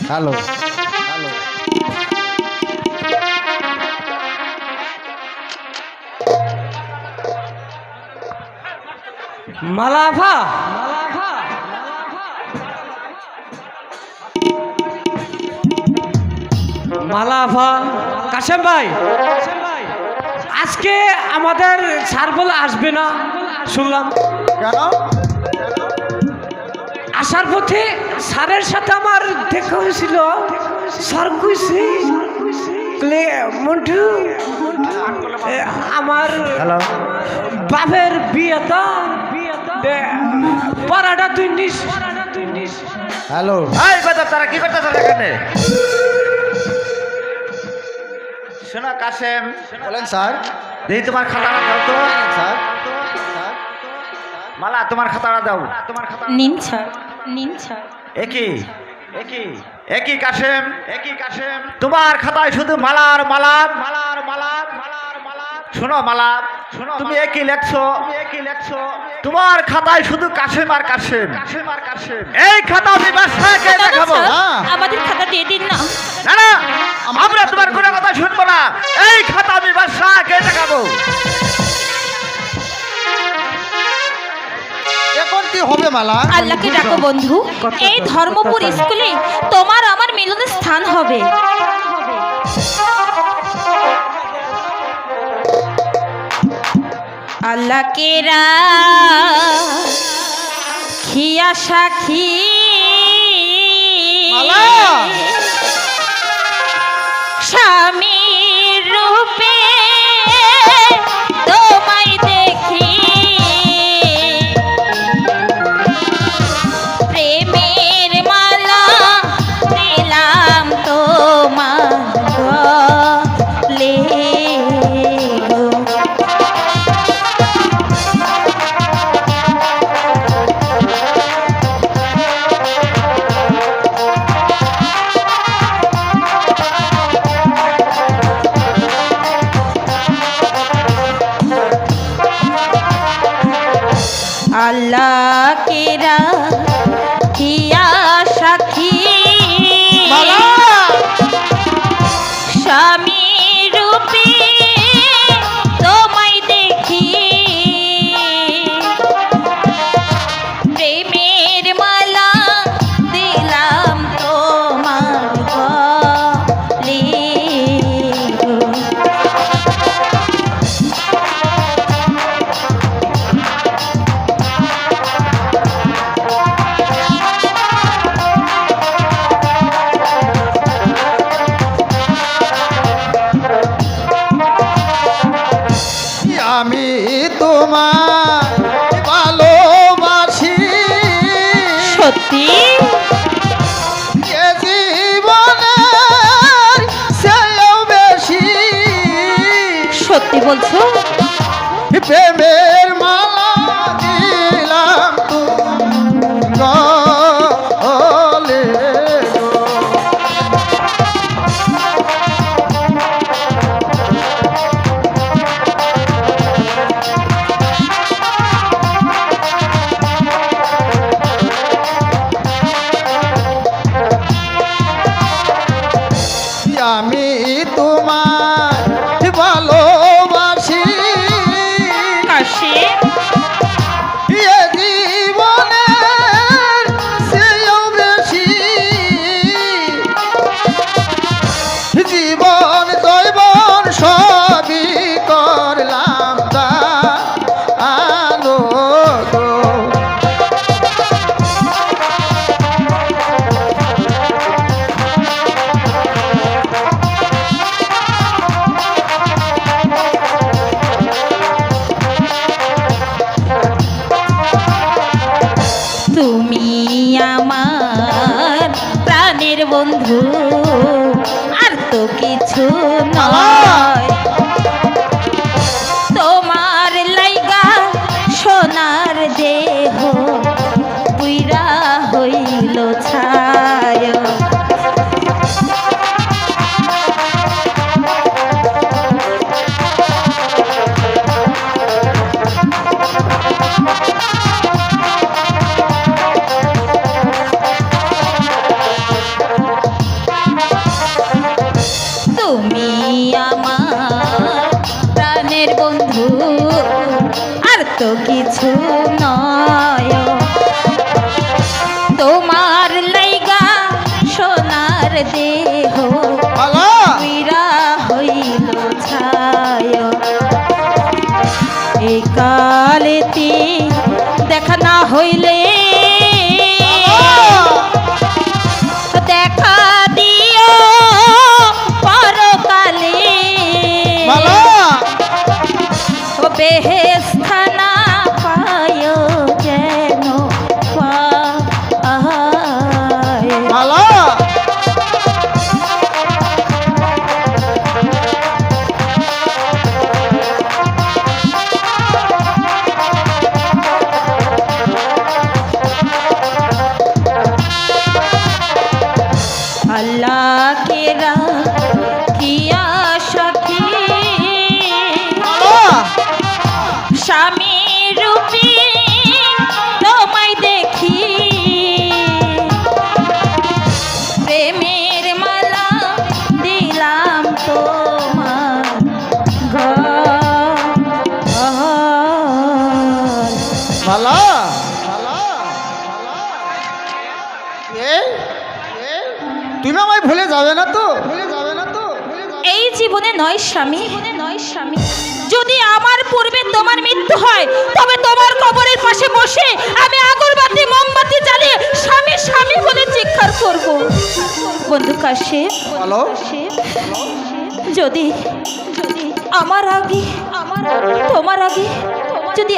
Hello hello Malava Malava Kashem ভাই আজকে আমাদের স্যার বলে আসবে না শুনলাম। কেন? আসার পথে স্যারের সাথে আমার দেখা হয়েছিল। স্যার কইছে মন্টু আমার হ্যালো বাপের বিয়েটা পড়াটা তুই নিস। হ্যালো এই কথা তারা কি করতেছ এখানে? শোনো কাশেম, বলেন স্যার। দেখি তোমার খাতাটা দাও তো। স্যার মালা তোমার খাতাটা দাও। তোমার খাতা নিন স্যার, নিন স্যার। একই একই একই কাশেম, একই কাশেম, তোমার খাতায় শুধু মালার মালা মালার মালা মালার মালা। শোনো মালা, শোনো তুমি একই লেখছো, তুমি একই লেখছো। তোমার খাতায় শুধু কাশেম আর কাশেম, কাশেম আর কাশেম। এই খাতা আমি বাসাকে দাদা দেখাবো। স্যার, না। আমাদের খাতা দিয়ে দিন না। না না, আমরা তোমার কোনো কথা শুনবো না। এই খাতা আমি বাসাকে দেখাবো। এখন কি হবে মালা? আল্লাহকে ডাকো বন্ধু, এই ধর্মপুর স্কুলে তোমার আমার মিলনের স্থান হবে। আল্লাহকে রাখিয়া সাক্ষী মালা! স্বামীর রূপে তোমায় দেখি, প্রেমের মালা দিলাম তোমার গলে গো। আল্লাহকে রাখিয়া সাক্ষী মালা! স্বামী রূপে তোমায় দেখি, প্রেমের মালা দিলাম তোমার গলে গো। আমি তোমার ভালোবাসি সত্যি এ জীবনের চেয়েও বেশি, সত্যি বলছো? প্রেমের মালা দিলাম গলে গো। আমি তোমার ভালোবাসি কাশি এ জীবনের চেয়েও বেশি, জীবন জৈবন সবই করলাম তা আলো গো। তুমি আমার প্রাণের বন্ধু, আর তো কিছু নয়। তোমার লাইগা সোনার দেহ পুইরা হইল ছায়। দেহ মালা পীড়া হইল ছায় এই কালেতে দেখা না হইলে দেখা দিও পরকালে মালা ও বেহেস্তানা পায় যেন পায় মালা अल्लाह के किया सखी মালা স্বামী রূপী তোমায় দেখি প্রেমের মালা দিলাম তোমার মালা তুমি আমায় ভুলে যাবে না তো ভুলে যাবে না তো এই জীবনে নয় স্বামী যদি আমার পূর্বে তোমার মৃত্যু হয় তবে তোমার কবরের পাশে বসে আমি আগরবাতি মোমবাতি জ্বালিয়ে স্বামী স্বামী বলে চিৎকার করব বন্ধু কাশেম বলো যদি আমার আগে তোমার আগে যদি